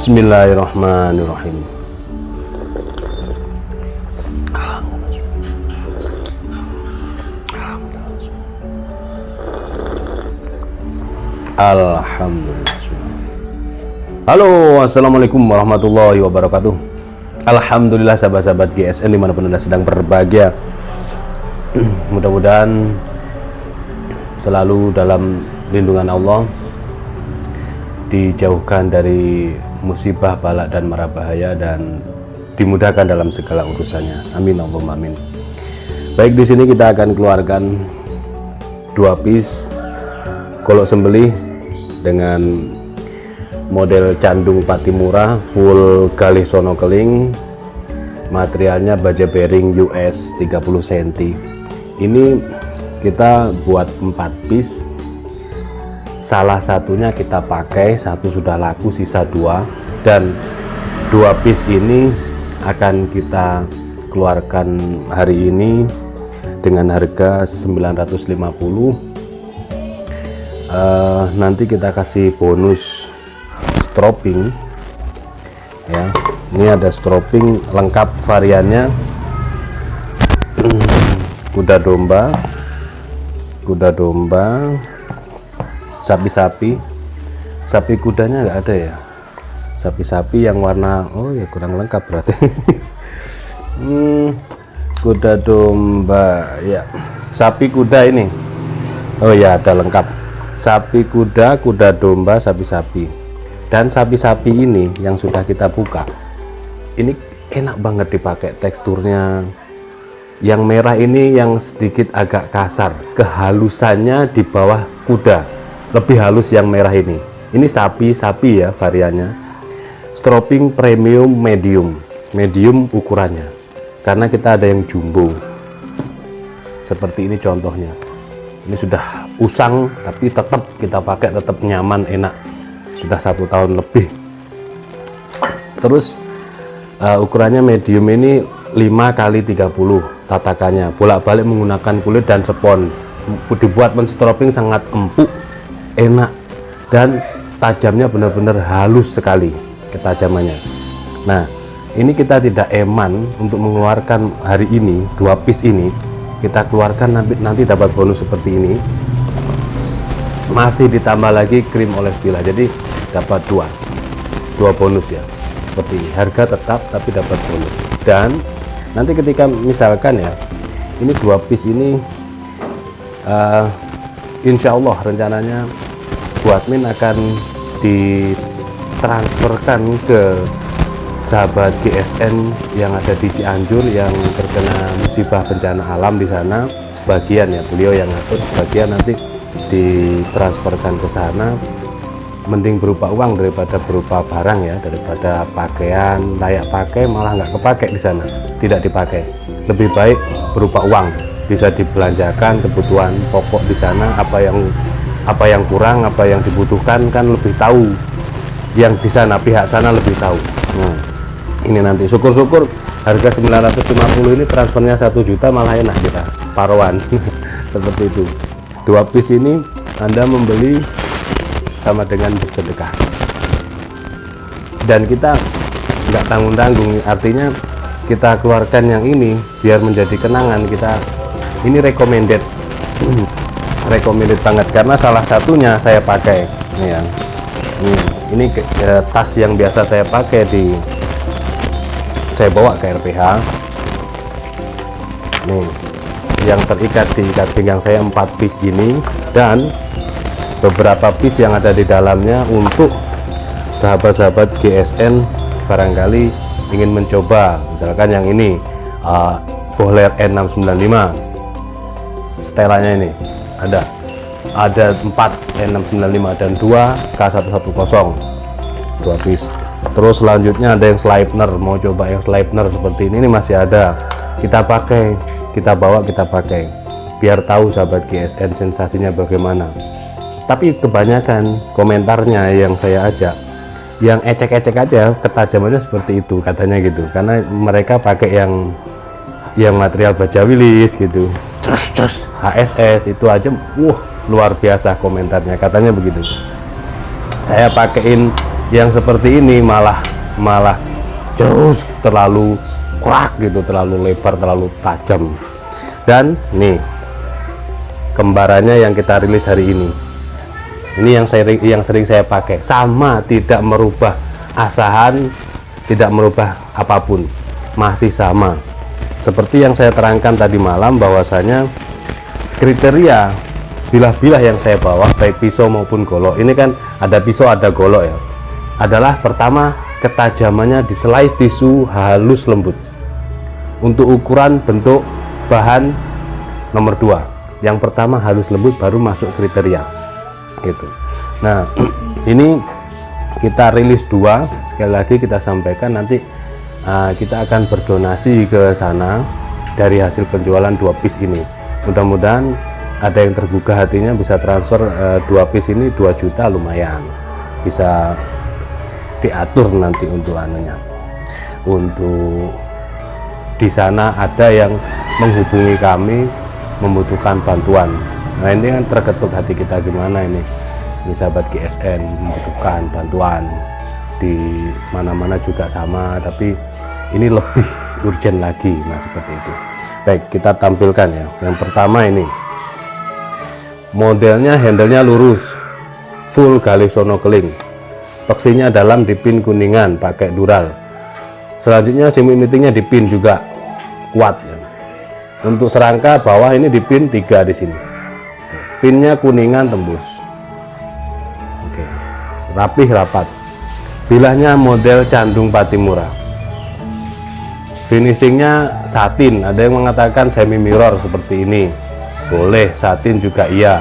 Bismillahirrahmanirrahim. Alhamdulillah. Halo, assalamualaikum warahmatullahi wabarakatuh. Alhamdulillah sahabat-sahabat GSN dimanapun Anda sedang berbahagia. Mudah-mudahan selalu dalam lindungan Allah, dijauhkan dari musibah, balak dan mara bahaya, dan dimudahkan dalam segala urusannya. Amin Allahumma amin. Baik, di sini kita akan keluarkan 2 piece golok sembelih dengan model candung Patimura full galih sono keling. Materialnya baja bearing US 30 cm. Ini kita buat 4 piece. Salah satunya kita pakai, satu sudah laku, sisa 2, dan 2 piece ini akan kita keluarkan hari ini dengan harga 950. Nanti kita kasih bonus stropping ya. Ini ada stropping lengkap variannya, kuda domba, sapi-sapi kudanya nggak ada ya, sapi-sapi yang warna, oh ya kurang lengkap berarti. Kuda domba ya, sapi kuda ini, oh ya ada lengkap, sapi kuda, kuda domba, sapi-sapi. Dan sapi-sapi ini yang sudah kita buka, ini enak banget dipakai, teksturnya. Yang merah ini yang sedikit agak kasar, kehalusannya di bawah kuda lebih halus yang merah ini. Ini sapi ya variannya. Stropping premium medium ukurannya. Karena kita ada yang jumbo. Seperti ini contohnya. Ini sudah usang tapi tetap kita pakai, tetap nyaman, enak. Sudah 1 tahun lebih. Terus ukurannya medium ini 5x30 tatakannya. Bolak-balik menggunakan kulit dan spons. Dibuat menstropping sangat empuk, enak, dan tajamnya benar-benar halus sekali ketajamannya. Nah, ini kita tidak eman untuk mengeluarkan hari ini 2 piece ini, kita keluarkan nanti dapat bonus seperti ini, masih ditambah lagi krim oles bila, jadi dapat 2 bonus ya, seperti ini. Harga tetap tapi dapat bonus. Dan nanti ketika misalkan ya, ini 2 piece ini insya Allah rencananya buat min akan ditransferkan ke sahabat GSN yang ada di Cianjur yang terkena musibah bencana alam di sana. Sebagian ya beliau yang ngatur, sebagian nanti ditransferkan ke sana. Mending berupa uang daripada berupa barang ya, daripada pakaian layak pakai malah nggak kepakai di sana, tidak dipakai. Lebih baik berupa uang, bisa dibelanjakan kebutuhan pokok di sana. Apa yang kurang, apa yang dibutuhkan kan lebih tahu yang di sana, pihak sana lebih tahu. Nah, ini nanti syukur-syukur harga 950 ini transfernya 1 juta malah enak kita parowan. Seperti itu. 2 piece ini Anda membeli sama dengan bersedekah. Dan kita nggak tanggung-tanggung, artinya kita keluarkan yang ini biar menjadi kenangan. Kita ini recommended recommended banget karena salah satunya saya pakai ini ya. Ini tas yang biasa saya pakai saya bawa ke RPH. Nih, yang terikat di ikat pinggang saya 4 piece gini, dan beberapa piece yang ada di dalamnya untuk sahabat-sahabat GSN barangkali ingin mencoba. Misalkan yang ini Bohler N695, setelannya ini ada 4 N695 dan 2 K110, 2 piece. Terus selanjutnya ada yang Sleipner, mau coba yang Sleipner seperti ini masih ada, kita pakai, kita bawa, kita pakai biar tahu sahabat GSN sensasinya bagaimana. Tapi kebanyakan komentarnya yang saya ajak yang ecek-ecek aja, ketajamannya seperti itu katanya gitu, karena mereka pakai yang material baja wilis gitu, terus HSS itu aja luar biasa komentarnya, katanya begitu. Saya pakein yang seperti ini malah terus terlalu kerak gitu, terlalu lebar, terlalu tajam. Dan nih kembarannya yang kita rilis hari ini yang sering saya pakai, sama, tidak merubah asahan, tidak merubah apapun, masih sama seperti yang saya terangkan tadi malam, bahwasanya kriteria bilah-bilah yang saya bawa baik pisau maupun golok, ini kan ada pisau ada golok ya, adalah pertama ketajamannya di slice tisu halus lembut. Untuk ukuran bentuk bahan nomor 2, yang pertama halus lembut baru masuk kriteria gitu. Nah ini kita rilis 2, sekali lagi kita sampaikan, nanti kita akan berdonasi ke sana dari hasil penjualan 2 piece ini. Mudah-mudahan ada yang tergugah hatinya bisa transfer 2 piece ini 2 juta, lumayan bisa diatur nanti untuk anunya. Untuk di sana ada yang menghubungi kami membutuhkan bantuan. Nah ini kan terketuk hati kita, gimana ini sahabat GSN membutuhkan bantuan di mana-mana juga sama, tapi ini lebih urgent lagi. Nah seperti itu. Baik, kita tampilkan ya. Yang pertama ini modelnya, handle-nya lurus, full Galisono keling, peksinya dalam dipin kuningan pakai dural. Selanjutnya semi meetingnya dipin juga kuat ya. Untuk serangka bawah ini dipin 3 di sini, pinnya kuningan tembus. Oke, rapih rapat. Bilahnya model Candung Patimura, finishingnya satin. Ada yang mengatakan semi mirror seperti ini, boleh, satin juga iya.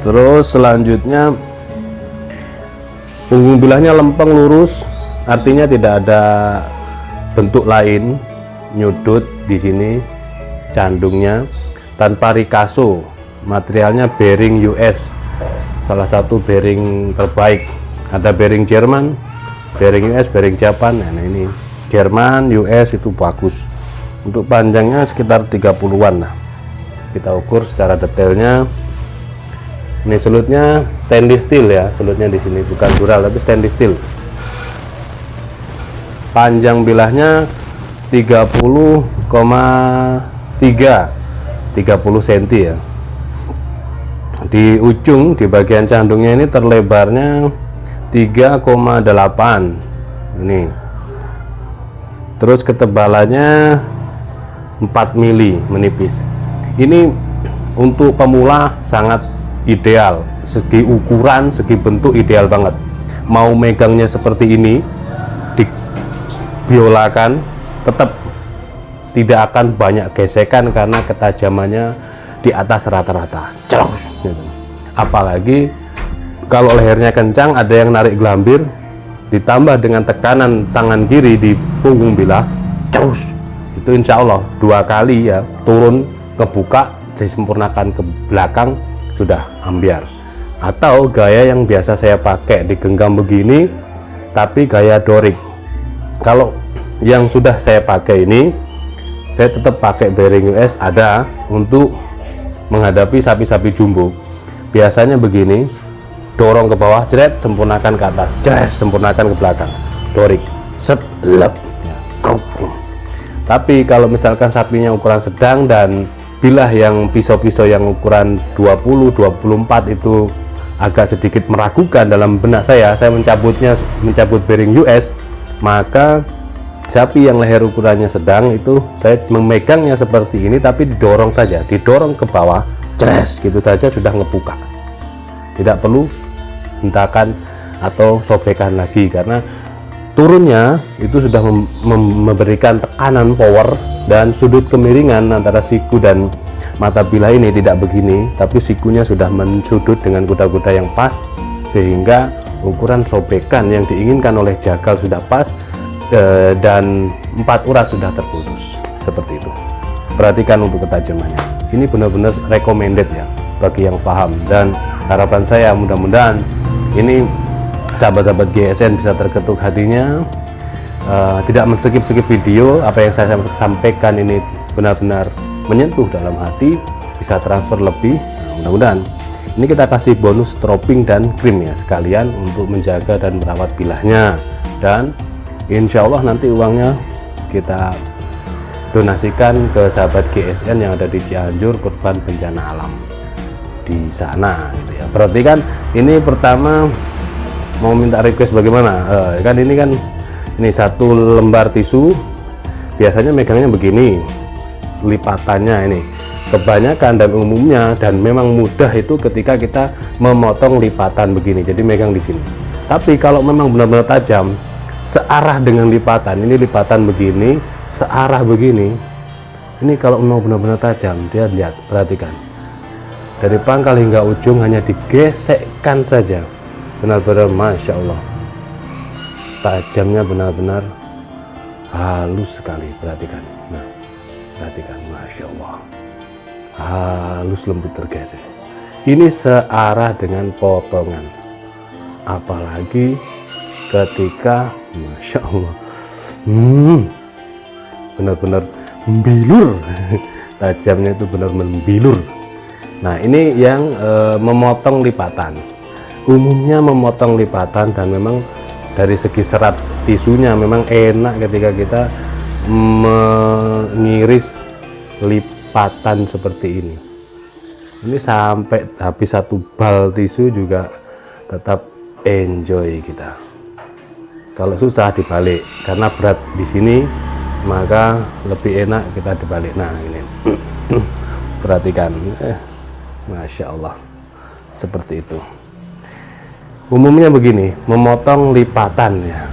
Terus selanjutnya punggung bilahnya lempeng lurus, artinya tidak ada bentuk lain nyudut di sini candungnya, tanpa rikaso. Materialnya bearing US, salah satu bearing terbaik. Ada bearing Jerman, bearing US, bearing Japan. Nah ini Jerman, US itu bagus. Untuk panjangnya sekitar 30-an lah. Kita ukur secara detailnya. Ini selutnya stainless steel ya, selutnya di sini bukan dural tapi stainless steel. Panjang bilahnya 30,3 cm ya. Di ujung, di bagian candungnya ini terlebarnya 3,8 ini. Terus ketebalannya 4 mili, menipis. Ini untuk pemula sangat ideal, segi ukuran, segi bentuk ideal banget. Mau megangnya seperti ini, dibiolakan, tetap tidak akan banyak gesekan karena ketajamannya di atas rata-rata. Apalagi kalau lehernya kencang, ada yang narik gelambir, ditambah dengan tekanan tangan kiri di punggung bilah, itu insya Allah 2 kali ya, turun kebuka, disempurnakan ke belakang, sudah ambiar. Atau gaya yang biasa saya pakai digenggam begini, tapi gaya dorik. Kalau yang sudah saya pakai ini, saya tetap pakai bearing US ada untuk menghadapi sapi-sapi jumbo. Biasanya begini, dorong ke bawah, jret, sempurnakan ke atas, jret, sempurnakan ke belakang, dorik, set, lep ya. Tapi kalau misalkan sapinya ukuran sedang dan bilah yang pisau-pisau yang ukuran 20, 24 itu agak sedikit meragukan dalam benak saya mencabut bearing US, maka sapi yang leher ukurannya sedang itu saya memegangnya seperti ini, tapi didorong saja, didorong ke bawah, cres, gitu saja sudah ngebuka, tidak perlu hentakan atau sobekan lagi, karena turunnya itu sudah memberikan tekanan power, dan sudut kemiringan antara siku dan mata bilah ini tidak begini, tapi sikunya sudah mensudut dengan kuda-kuda yang pas, sehingga ukuran sobekan yang diinginkan oleh jagal sudah pas, dan 4 urat sudah terputus, seperti itu. Perhatikan untuk ketajamannya, ini benar-benar recommended ya bagi yang paham, dan harapan saya mudah-mudahan ini sahabat-sahabat GSN bisa terketuk hatinya, tidak men-skip video. Apa yang saya sampaikan ini benar-benar menyentuh dalam hati, bisa transfer lebih. Mudah-mudahan ini kita kasih bonus stropping dan krim ya, sekalian untuk menjaga dan merawat bilahnya, dan insya Allah nanti uangnya kita donasikan ke sahabat GSN yang ada di Cianjur, korban bencana alam di sana gitu ya. Berarti kan ini pertama mau minta request bagaimana, kan ini satu lembar tisu biasanya megangnya begini, lipatannya ini kebanyakan dan umumnya dan memang mudah itu ketika kita memotong lipatan begini, jadi megang di sini. Tapi kalau memang benar-benar tajam searah dengan lipatan, ini lipatan begini searah begini, ini kalau memang benar-benar tajam, dia lihat, perhatikan dari pangkal hingga ujung hanya digesekkan saja, benar-benar Masya Allah tajamnya, benar-benar halus sekali. Perhatikan, nah perhatikan, Masya Allah halus, lembut, tergesek. Ini searah dengan potongan, apalagi ketika Masya Allah benar-benar membilur tajamnya, itu benar membilur. Nah ini yang memotong lipatan, umumnya memotong lipatan, dan memang dari segi serat tisunya memang enak ketika kita mengiris lipatan seperti ini. Ini sampai habis satu bal tisu juga tetap enjoy kita. Kalau susah dibalik, karena berat di sini maka lebih enak kita dibalik. Nah ini perhatikan, Masya Allah seperti itu. Umumnya begini, memotong lipatan ya,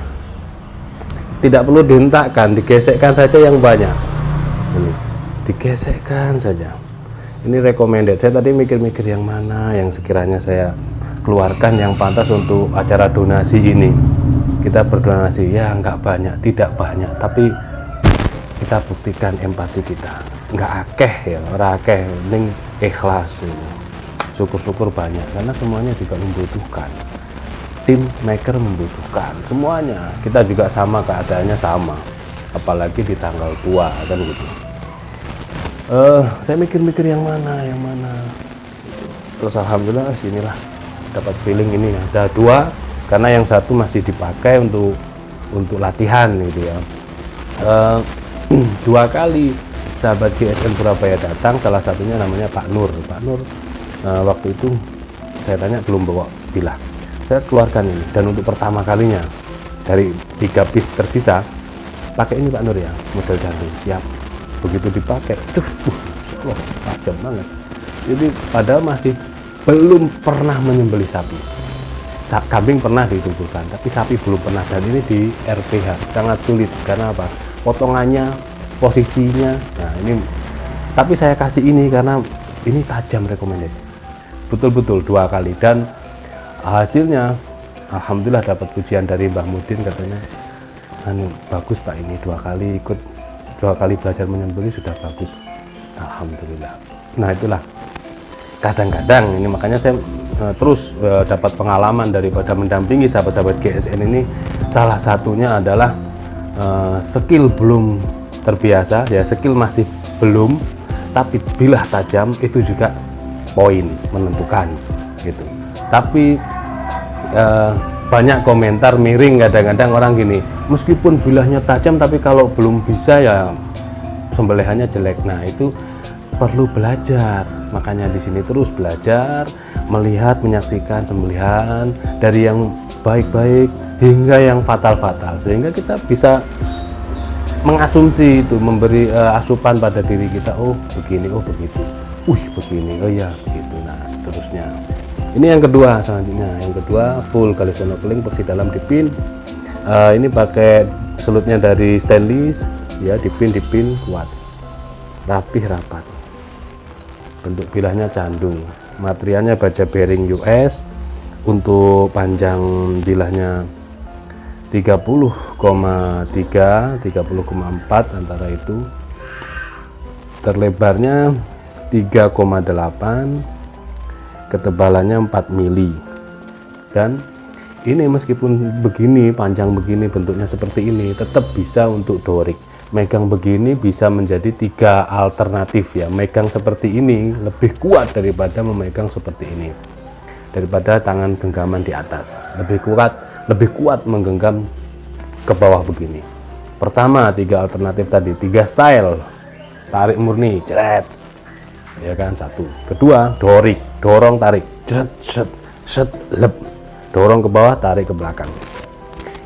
tidak perlu dihentakkan, digesekkan saja yang banyak. Ini digesekkan saja. Ini recommended. Saya tadi mikir-mikir yang mana yang sekiranya saya keluarkan yang pantas untuk acara donasi ini. Kita berdonasi ya nggak banyak, tidak banyak, tapi kita buktikan empati kita. Nggak akeh ya, ora akeh, mending ikhlas ini. Syukur-syukur banyak, karena semuanya juga membutuhkan. Tim maker membutuhkan semuanya. Kita juga sama, keadaannya sama, apalagi di tanggal tua kan gitu. Saya mikir-mikir yang mana, terus alhamdulillah sinilah dapat feeling ini. Ada 2, karena yang satu masih dipakai untuk latihan gitu ya. 2 kali sahabat GSN Surabaya datang, salah satunya namanya Pak Nur. Waktu itu saya tanya belum bawa bilah, saya keluarkan ini, dan untuk pertama kalinya dari 3 piece tersisa pakai ini Pak Nur ya, model jantung siap. Begitu dipakai, tajam banget. Jadi padahal masih belum pernah menyembelih sapi. Kambing pernah ditubuhkan, tapi sapi belum pernah, dan ini di RPH sangat sulit. Karena apa? Potongannya, posisinya. Nah ini, tapi saya kasih ini karena ini tajam, recommended. Betul-betul 2 kali, dan hasilnya alhamdulillah dapat pujian dari Mbah Mudin, katanya bagus Pak, ini 2 kali belajar menyembelih sudah bagus, alhamdulillah. Nah itulah kadang-kadang ini, makanya saya terus dapat pengalaman daripada mendampingi sahabat-sahabat GSN ini. Salah satunya adalah skill belum terbiasa ya, skill masih belum, tapi bilah tajam itu juga poin menentukan gitu. Tapi banyak komentar miring, kadang-kadang orang gini, meskipun bilahnya tajam tapi kalau belum bisa ya sembelihannya jelek. Nah itu perlu belajar, makanya di sini terus belajar, melihat, menyaksikan sembelihan dari yang baik-baik hingga yang fatal-fatal, sehingga kita bisa mengasumsi itu, memberi asupan pada diri kita, oh begini, oh begitu, begini, oh ya begitu. Nah seterusnya. Ini yang kedua, selanjutnya yang kedua full galvanized bersih dalam dipin. Ini pakai selutnya dari stainless ya, dipin kuat, rapih, rapat, bentuk bilahnya candung, materialnya baja bearing US, untuk panjang bilahnya 30,3 30,4 antara itu, terlebarnya 3,8, ketebalannya 4 mili. Dan ini meskipun begini, panjang begini, bentuknya seperti ini, tetap bisa untuk dorik. Megang begini bisa menjadi 3 alternatif ya. Megang seperti ini lebih kuat daripada memegang seperti ini, daripada tangan genggaman di atas. Lebih kuat menggenggam ke bawah begini. Pertama 3 alternatif tadi, 3 style. Tarik murni, ceret, ya kan, satu. Kedua dorik, dorong tarik, set, lep, dorong ke bawah, tarik ke belakang,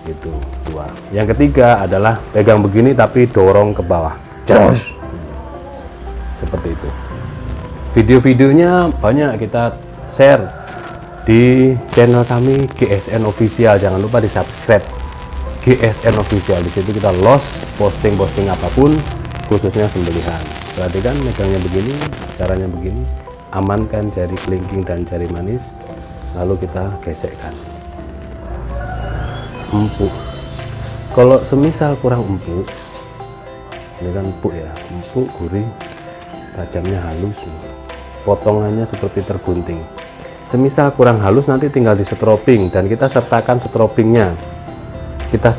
itu 2. Yang ketiga adalah pegang begini tapi dorong ke bawah, jos, seperti itu. Video-videonya banyak kita share di channel kami GSN Official, jangan lupa di subscribe GSN Official. Di situ kita posting apapun, khususnya sembelihan. Perhatikan megangnya begini, caranya begini, amankan jari kelingking dan jari manis, lalu kita gesekkan. Empuk. Kalau semisal kurang empuk, ini kan empuk ya, empuk, gurih, tajamnya halus, potongannya seperti tergunting. Semisal kurang halus, nanti tinggal di setroping dan kita sertakan setropingnya. Harga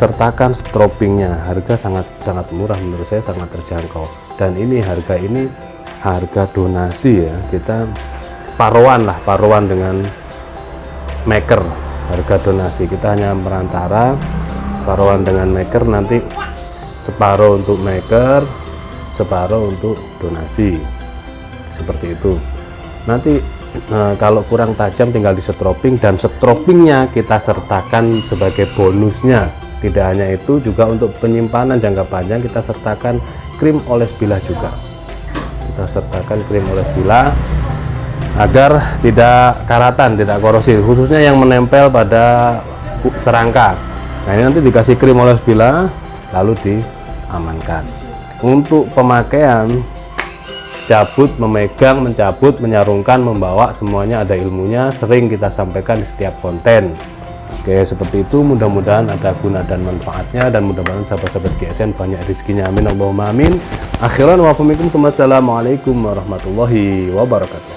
sangat murah, menurut saya sangat terjangkau. Dan ini harga donasi ya, kita paruan dengan maker. Harga donasi kita hanya perantara, paruan dengan maker, nanti separuh untuk maker, separuh untuk donasi, seperti itu. Nanti kalau kurang tajam tinggal di setroping, dan setropingnya kita sertakan sebagai bonusnya. Tidak hanya itu, juga untuk penyimpanan jangka panjang kita sertakan krim oles bilah juga. Kita sertakan krim oles bilah agar tidak karatan, tidak korosi, khususnya yang menempel pada serangka. Nah ini nanti dikasih krim oles bilah lalu diamankan. Untuk pemakaian, cabut, memegang, mencabut, menyarungkan, membawa, semuanya ada ilmunya, sering kita sampaikan di setiap konten. Oke, seperti itu, mudah-mudahan ada guna dan manfaatnya, dan mudah-mudahan sahabat-sahabat GSN banyak rezekinya, amin Allahumma amin. Akhiran wa assalamualaikum warahmatullahi wabarakatuh.